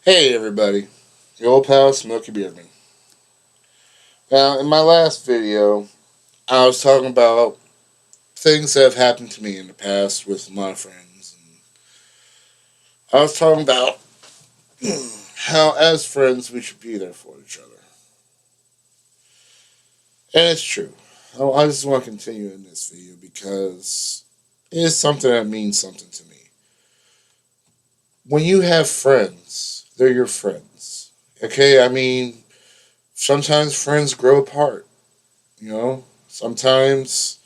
Hey everybody, your old pal Smokey Beardman. Now, in my last video, I was talking about things that have happened to me in the past with my friends. And I was talking about how, as friends, we should be there for each other. And it's true. I just want to continue in this video because it is something that means something to me. When you have friends, they're your friends. Okay, I mean, sometimes friends grow apart, sometimes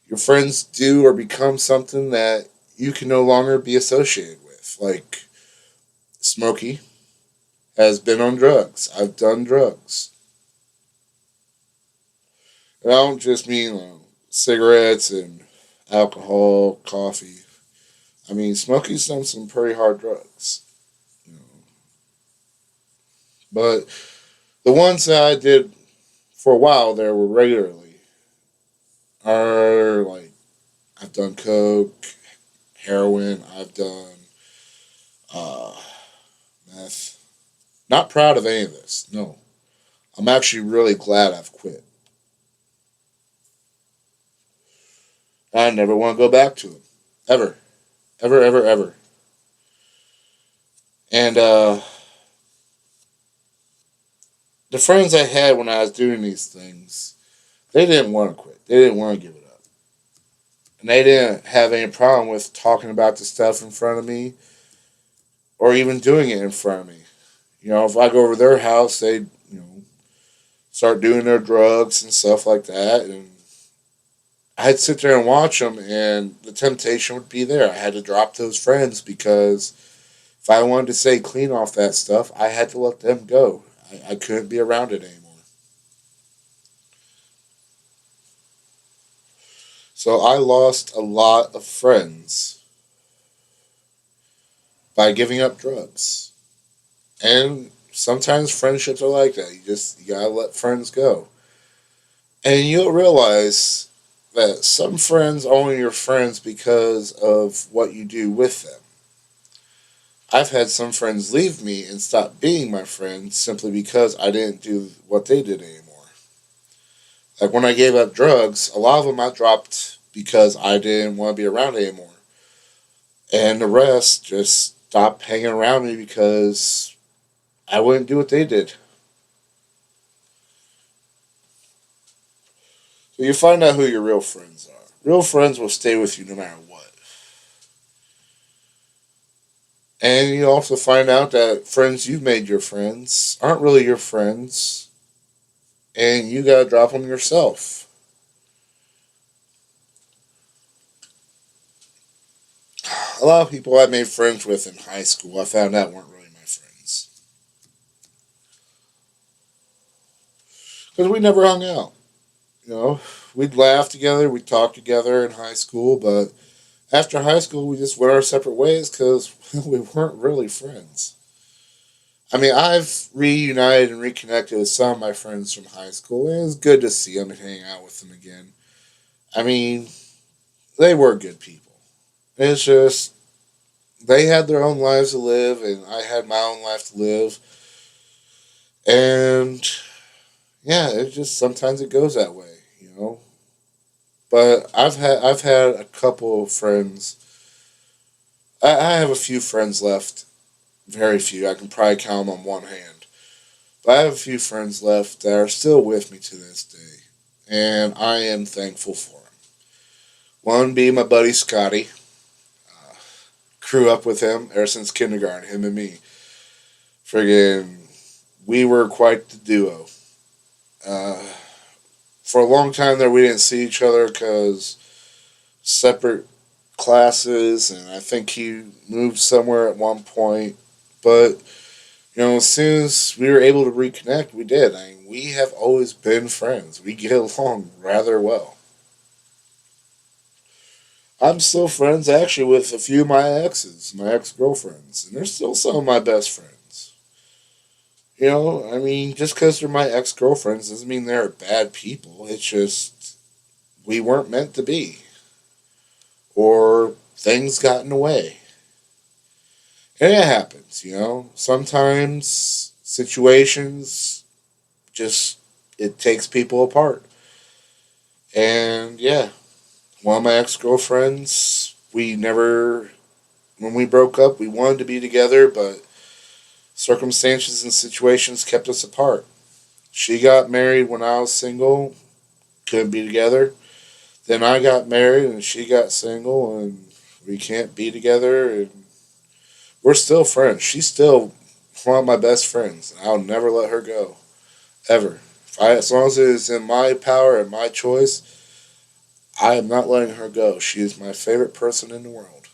your friends do or become something that you can no longer be associated with. Like Smokey has been on drugs. I've done drugs. And I don't just mean cigarettes and alcohol, coffee. I mean, Smokey's done some pretty hard drugs. You know. But the ones that I did for a while there were regularly are like I've done coke, heroin. I've done uh, meth. Not proud of any of this. No. I'm actually really glad I've quit. I never want to go back to them. Ever. Ever, ever, ever. And the friends I had when I was doing these things, they didn't want to quit. They didn't want to give it up. And they didn't have any problem with talking about the stuff in front of me or even doing it in front of me. If I go over to their house, they'd, start doing their drugs and stuff like that. And I'd sit there and watch them, and the temptation would be there. I had to drop those friends because if I wanted to stay clean off that stuff, I had to let them go. I couldn't be around it anymore. So I lost a lot of friends by giving up drugs. And sometimes friendships are like that. You gotta let friends go. And you'll realize that some friends are only your friends because of what you do with them. I've had some friends leave me and stop being my friends simply because I didn't do what they did anymore. Like when I gave up drugs, a lot of them I dropped because I didn't want to be around anymore. And the rest just stopped hanging around me because I wouldn't do what they did. So you find out who your real friends are. Real friends will stay with you no matter what. And you also find out that friends you've made your friends aren't really your friends. And you gotta drop them yourself. A lot of people I made friends with in high school, I found out weren't really my friends. Because we never hung out. You know, we'd laugh together, we'd talk together in high school, but after high school, we just went our separate ways because we weren't really friends. I mean, I've reunited and reconnected with some of my friends from high school, and it was good to see them and hang out with them again. I mean, they were good people. It's just, they had their own lives to live, and I had my own life to live. And yeah, it just sometimes it goes that way. But I've had a couple of friends. I have a few friends left, very few. I can probably count them on one hand. But I have a few friends left that are still with me to this day, and I am thankful for them. One being my buddy Scotty. Uh, Grew up with him ever since kindergarten. Him and me, friggin', we were quite the duo. Uh, for a long time there, we didn't see each other because separate classes, and I think he moved somewhere at one point. But as soon as we were able to reconnect, we did. I mean, we have always been friends. We get along rather well. I'm still friends actually with a few of my exes, my ex girlfriends, and they're still some of my best friends. I mean, just because they're my ex girlfriends doesn't mean they're bad people. It's just we weren't meant to be, or things got in the way. And it happens, Sometimes situations just it takes people apart. And yeah, one of my ex girlfriends, we never when we broke up, we wanted to be together, but circumstances and situations kept us apart. She got married when I was single, couldn't be together. Then I got married and she got single, and we can't be together. And we're still friends. She's still one of my best friends. And I'll never let her go, ever. As long as it is in my power and my choice, I am not letting her go. She is my favorite person in the world.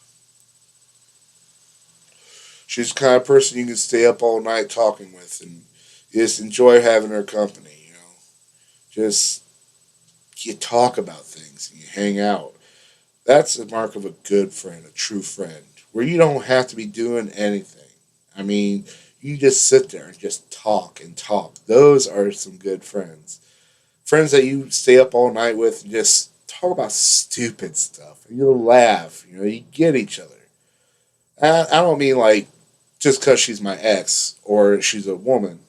She's the kind of person you can stay up all night talking with, and you just enjoy having her company. Just you talk about things and you hang out. That's the mark of a good friend, a true friend, where you don't have to be doing anything. I mean, you just sit there and just talk and talk. Those are some good friends. Friends that you stay up all night with and just talk about stupid stuff. You laugh, you get each other. I don't mean like just because she's my ex or she's a woman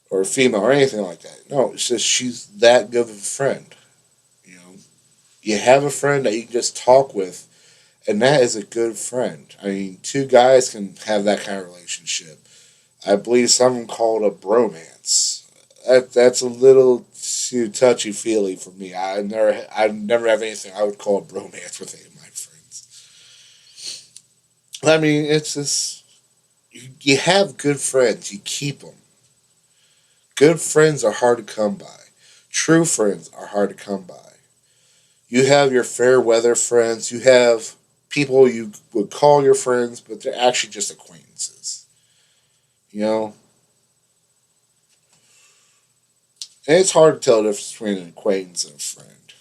or a female or anything like that. No, it's just she's that good of a friend. You know, you have a friend that you can just talk with, and that is a good friend. I mean, two guys can have that kind of relationship. I believe someone called a bromance. That's a little too touchy feely for me. I never have anything I would call a bromance with any of my friends. I mean, it's just you have good friends, you keep them. Good friends are hard to come by. True friends are hard to come by. You have your fair weather friends. You have people you would call your friends, but they're actually just acquaintances. You know, and it's hard to tell the difference between an acquaintance and a friend.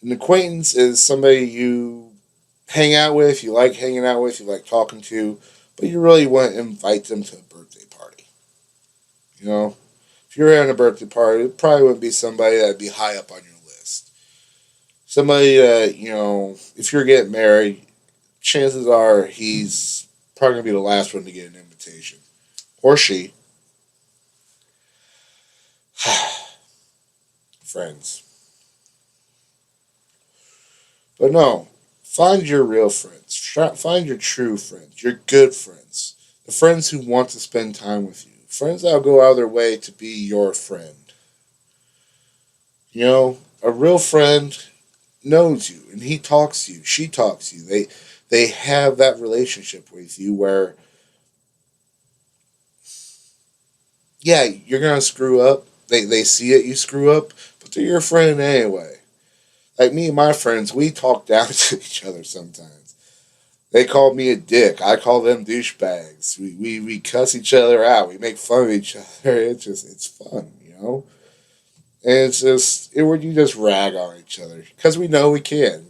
An acquaintance is somebody you hang out with, you like hanging out with, you like talking to, but you really want to invite them to a birthday party. You know, if you're having a birthday party, it probably wouldn't be somebody that'd be high up on your list. Somebody that, if you're getting married, chances are he's probably going to be the last one to get an invitation. Or she. Friends. But no, find your real friends. Find your true friends, your good friends. The friends who want to spend time with you. Friends that'll go out of their way to be your friend. A real friend knows you and he talks to you, she talks to you. They have that relationship with you where yeah, you're gonna screw up. They see it, you screw up, but they're your friend anyway. Like me and my friends, we talk down to each other sometimes. They call me a dick. I call them douchebags. We cuss each other out. We make fun of each other. It's fun. And it's just where you just rag on each other because we know we can.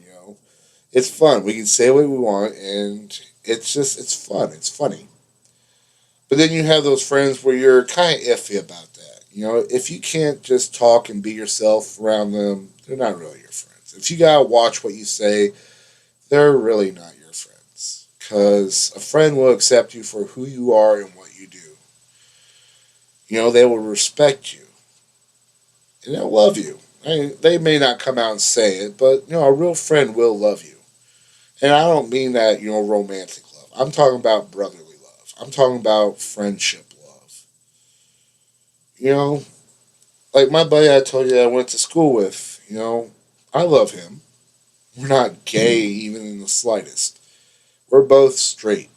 It's fun. We can say what we want, and it's fun. It's funny. But then you have those friends where you're kind of iffy about that. If you can't just talk and be yourself around them, they're not really your friends. If you gotta watch what you say, they're really not your friends. Because a friend will accept you for who you are and what you do. They will respect you and they'll love you. I mean, they may not come out and say it, but a real friend will love you. And I don't mean that romantic love. I'm talking about brotherly love. I'm talking about friendship love. You know, like my buddy I told you that I went to school with. I love him. We're not gay even in the slightest. We're both straight.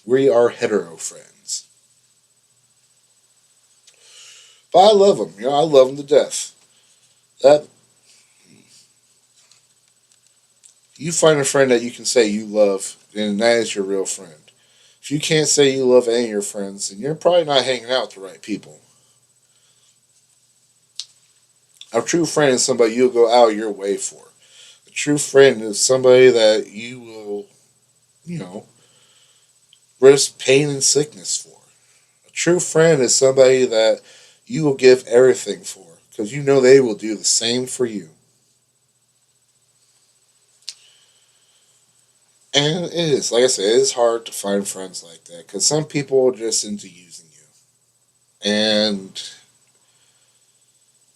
We are hetero friends. But I love him. I love him to death. That you find a friend that you can say you love, and that is your real friend. If you can't say you love any of your friends, then you're probably not hanging out with the right people. A true friend is somebody you'll go out of your way for. A true friend is somebody that you will, you know, risk pain and sickness for. A true friend is somebody that you will give everything for because you know they will do the same for you. And it is, like I said, it is hard to find friends like that because some people are just into using you. And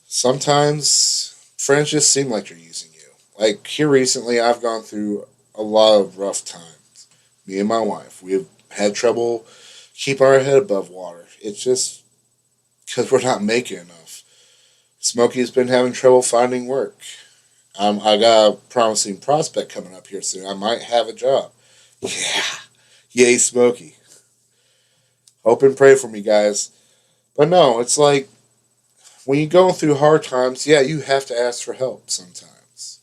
sometimes friends just seem like they're using you. Like here recently, I've gone through a lot of rough times. Me and my wife, we've had trouble keeping our head above water. It's just because we're not making enough. Smokey's been having trouble finding work. I got a promising prospect coming up here soon. I might have a job. Yeah. Yay, Smokey. Hope and pray for me, guys. But no, it's like when you're going through hard times, yeah, you have to ask for help sometimes.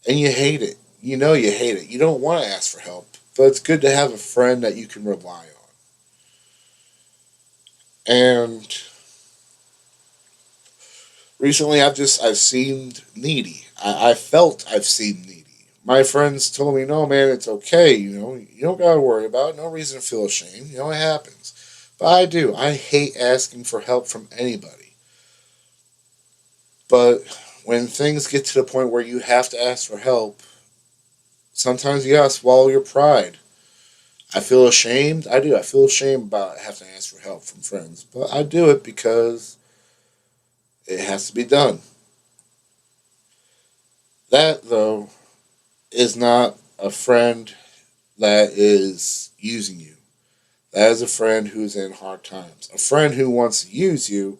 And you hate it. You know you hate it. You don't want to ask for help. But it's good to have a friend that you can rely on. And recently I've seemed needy. I felt I've seemed needy. My friends told me, no man, it's okay, you don't gotta worry about it, no reason to feel ashamed, it happens. But I do. I hate asking for help from anybody. But when things get to the point where you have to ask for help, sometimes you gotta swallow your pride. I feel ashamed. I do. I feel ashamed about having to ask for help from friends. But I do it because it has to be done. That, though, is not a friend that is using you. That is a friend who's in hard times. A friend who wants to use you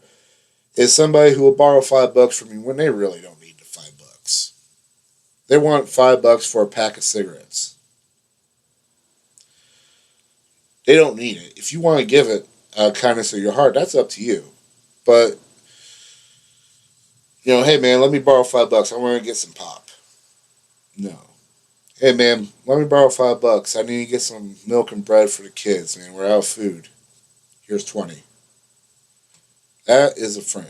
is somebody who will borrow $5 from you when they really don't need the $5. They want $5 for a pack of cigarettes. They don't need it. If you want to give it kindness of your heart, that's up to you. But hey man, let me borrow $5. I want to get some pop. No. Hey man, let me borrow $5. I need to get some milk and bread for the kids. Man, we're out of food. Here's 20. That is a friend.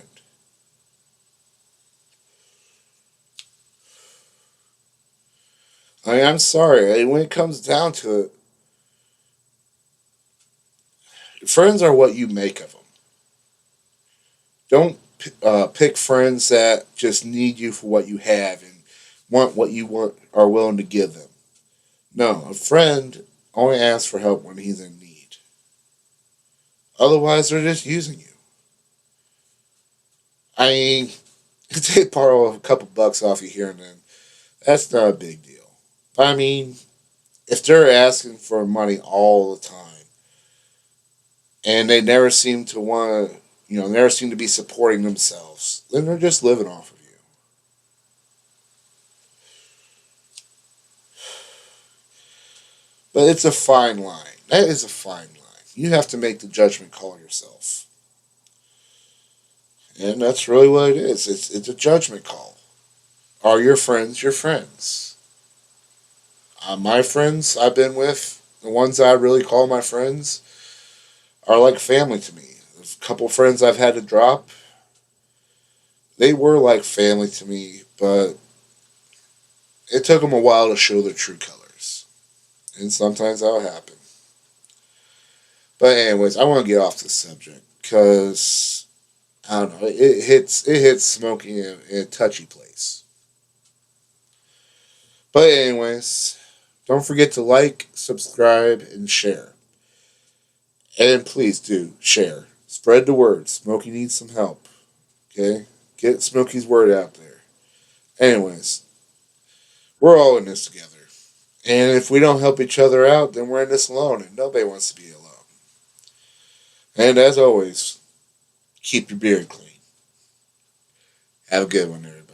I'm sorry. When it comes down to it, friends are what you make of them. Don't pick friends that just need you for what you have and want what you want are willing to give them. No, a friend only asks for help when he's in need. Otherwise, they're just using you. I mean, if they borrow a couple bucks off you here and then, that's not a big deal. But I mean, if they're asking for money all the time and they never seem to want to, never seem to be supporting themselves, then they're just living off of you. But it's a fine line. That is a fine line. You have to make the judgment call yourself. And that's really what it is. It's a judgment call. Are your friends your friends? My friends I've been with, the ones I really call my friends, are like family to me. A couple friends I've had to drop, they were like family to me, but it took them a while to show their true colors. And sometimes that'll happen. But anyways, I want to get off this subject because I don't know. It hits Smokey in a touchy place. But anyways, don't forget to like, subscribe, and share. And please do share. Spread the word. Smokey needs some help. Okay? Get Smokey's word out there. Anyways, we're all in this together. And if we don't help each other out, then we're in this alone, and nobody wants to be alone. And as always, keep your beard clean. Have a good one, everybody.